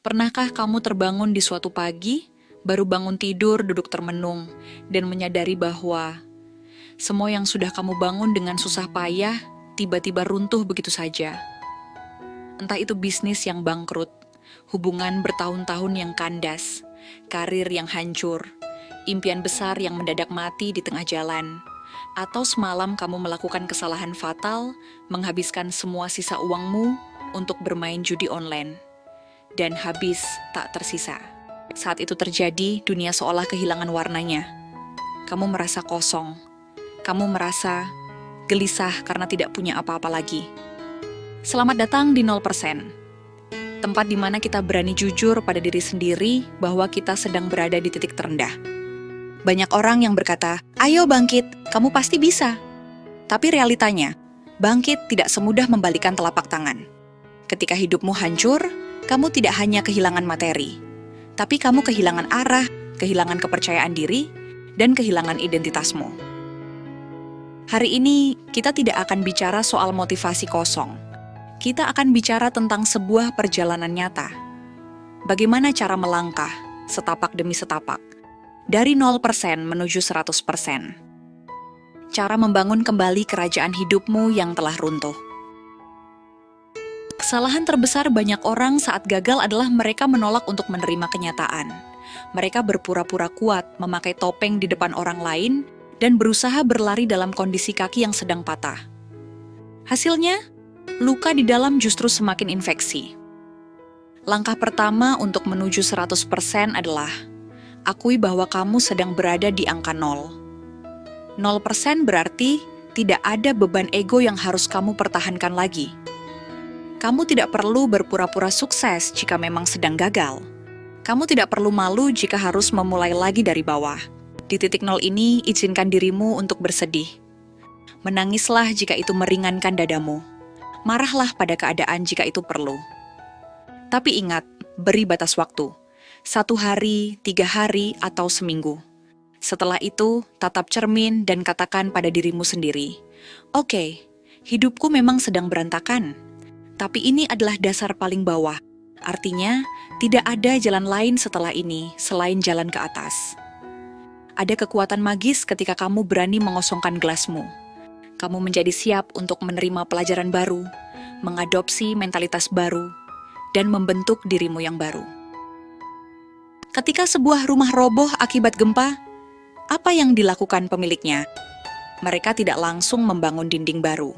Pernahkah kamu terbangun di suatu pagi, baru bangun tidur duduk termenung, dan menyadari bahwa semua yang sudah kamu bangun dengan susah payah, tiba-tiba runtuh begitu saja? Entah itu bisnis yang bangkrut, hubungan bertahun-tahun yang kandas, karir yang hancur, impian besar yang mendadak mati di tengah jalan, atau semalam kamu melakukan kesalahan fatal, menghabiskan semua sisa uangmu untuk bermain judi online, dan habis tak tersisa. Saat itu terjadi, dunia seolah kehilangan warnanya. Kamu merasa kosong, kamu merasa gelisah karena tidak punya apa-apa lagi. Selamat datang di 0%, tempat di mana kita berani jujur pada diri sendiri bahwa kita sedang berada di titik terendah. Banyak orang yang berkata, "Ayo bangkit, kamu pasti bisa." Tapi realitanya, bangkit tidak semudah membalikan telapak tangan. Ketika hidupmu hancur, kamu tidak hanya kehilangan materi, tapi kamu kehilangan arah, kehilangan kepercayaan diri, dan kehilangan identitasmu. Hari ini, kita tidak akan bicara soal motivasi kosong. Kita akan bicara tentang sebuah perjalanan nyata. Bagaimana cara melangkah, setapak demi setapak, dari 0% menuju 100%. Cara membangun kembali kerajaan hidupmu yang telah runtuh. Kesalahan terbesar banyak orang saat gagal adalah mereka menolak untuk menerima kenyataan. Mereka berpura-pura kuat, memakai topeng di depan orang lain, dan berusaha berlari dalam kondisi kaki yang sedang patah. Hasilnya, luka di dalam justru semakin infeksi. Langkah pertama untuk menuju 100% adalah akui bahwa kamu sedang berada di angka 0. 0% berarti tidak ada beban ego yang harus kamu pertahankan lagi. Kamu tidak perlu berpura-pura sukses jika memang sedang gagal. Kamu tidak perlu malu jika harus memulai lagi dari bawah. Di titik 0 ini, izinkan dirimu untuk bersedih. Menangislah jika itu meringankan dadamu. Marahlah pada keadaan jika itu perlu. Tapi ingat, beri batas waktu. 1 hari, 3 hari, atau seminggu. Setelah itu, tatap cermin dan katakan pada dirimu sendiri, "Oke, hidupku memang sedang berantakan. Tapi ini adalah dasar paling bawah. Artinya, tidak ada jalan lain setelah ini selain jalan ke atas." Ada kekuatan magis ketika kamu berani mengosongkan gelasmu. Kamu menjadi siap untuk menerima pelajaran baru, mengadopsi mentalitas baru, dan membentuk dirimu yang baru. Ketika sebuah rumah roboh akibat gempa, apa yang dilakukan pemiliknya? Mereka tidak langsung membangun dinding baru.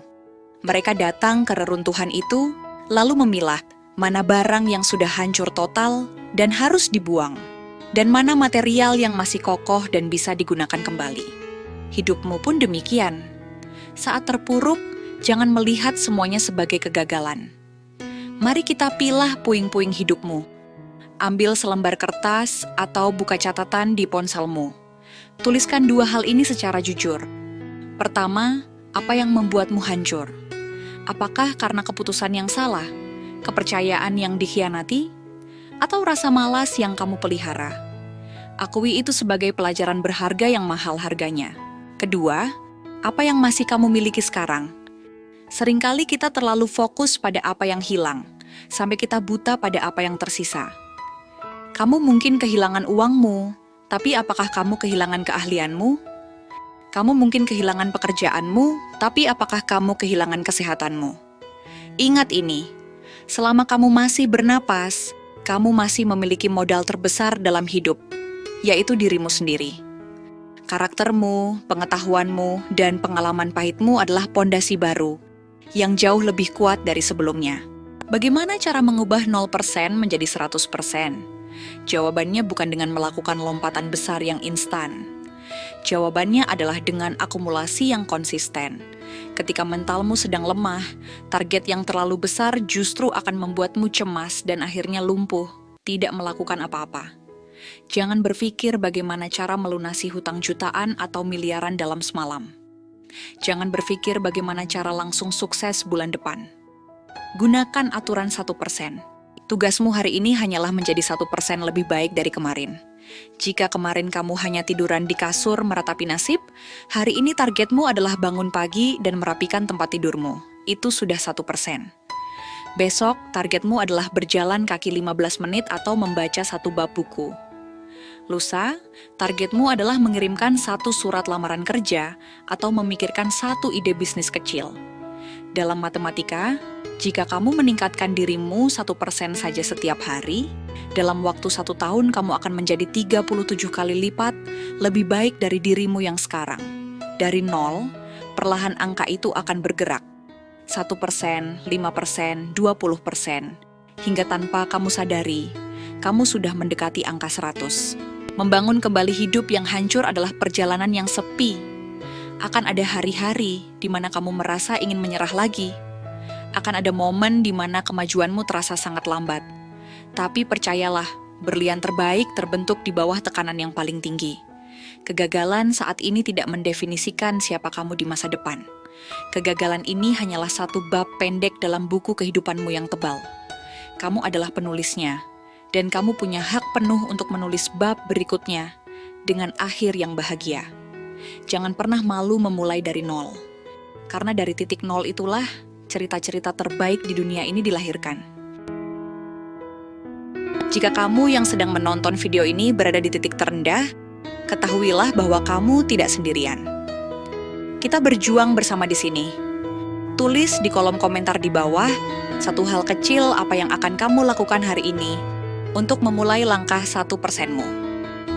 Mereka datang ke reruntuhan itu, lalu memilah mana barang yang sudah hancur total dan harus dibuang, dan mana material yang masih kokoh dan bisa digunakan kembali. Hidupmu pun demikian. Saat terpuruk, jangan melihat semuanya sebagai kegagalan. Mari kita pilah puing-puing hidupmu. Ambil selembar kertas atau buka catatan di ponselmu. Tuliskan 2 hal ini secara jujur. Pertama, apa yang membuatmu hancur? Apakah karena keputusan yang salah, kepercayaan yang dikhianati, atau rasa malas yang kamu pelihara? Akui itu sebagai pelajaran berharga yang mahal harganya. Kedua, apa yang masih kamu miliki sekarang? Seringkali kita terlalu fokus pada apa yang hilang, sampai kita buta pada apa yang tersisa. Kamu mungkin kehilangan uangmu, tapi apakah kamu kehilangan keahlianmu? Kamu mungkin kehilangan pekerjaanmu, tapi apakah kamu kehilangan kesehatanmu? Ingat ini, selama kamu masih bernapas, kamu masih memiliki modal terbesar dalam hidup, yaitu dirimu sendiri. Karaktermu, pengetahuanmu, dan pengalaman pahitmu adalah pondasi baru, yang jauh lebih kuat dari sebelumnya. Bagaimana cara mengubah 0% menjadi 100%? Jawabannya bukan dengan melakukan lompatan besar yang instan. Jawabannya adalah dengan akumulasi yang konsisten. Ketika mentalmu sedang lemah, target yang terlalu besar justru akan membuatmu cemas dan akhirnya lumpuh, tidak melakukan apa-apa. Jangan berpikir bagaimana cara melunasi hutang jutaan atau miliaran dalam semalam. Jangan berpikir bagaimana cara langsung sukses bulan depan. Gunakan aturan 1%. Tugasmu hari ini hanyalah menjadi 1% lebih baik dari kemarin. Jika kemarin kamu hanya tiduran di kasur meratapi nasib, hari ini targetmu adalah bangun pagi dan merapikan tempat tidurmu. Itu sudah 1%. Besok, targetmu adalah berjalan kaki 15 menit atau membaca satu bab buku. Lusa, targetmu adalah mengirimkan satu surat lamaran kerja atau memikirkan satu ide bisnis kecil. Dalam matematika, jika kamu meningkatkan dirimu 1% saja setiap hari, dalam waktu 1 tahun kamu akan menjadi 37 kali lipat lebih baik dari dirimu yang sekarang. Dari nol, perlahan angka itu akan bergerak. 1%, 5%, 20%, hingga tanpa kamu sadari, kamu sudah mendekati angka 100. Membangun kembali hidup yang hancur adalah perjalanan yang sepi. Akan ada hari-hari di mana kamu merasa ingin menyerah lagi. Akan ada momen di mana kemajuanmu terasa sangat lambat. Tapi percayalah, berlian terbaik terbentuk di bawah tekanan yang paling tinggi. Kegagalan saat ini tidak mendefinisikan siapa kamu di masa depan. Kegagalan ini hanyalah satu bab pendek dalam buku kehidupanmu yang tebal. Kamu adalah penulisnya, dan kamu punya hak penuh untuk menulis bab berikutnya dengan akhir yang bahagia. Jangan pernah malu memulai dari nol, karena dari titik nol itulah cerita-cerita terbaik di dunia ini dilahirkan. Jika kamu yang sedang menonton video ini berada di titik terendah, ketahuilah bahwa kamu tidak sendirian. Kita berjuang bersama di sini. Tulis di kolom komentar di bawah satu hal kecil apa yang akan kamu lakukan hari ini untuk memulai langkah 1%-mu.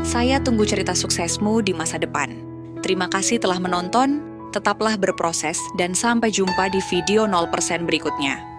Saya tunggu cerita suksesmu di masa depan. Terima kasih telah menonton, tetaplah berproses, dan sampai jumpa di video 0% berikutnya.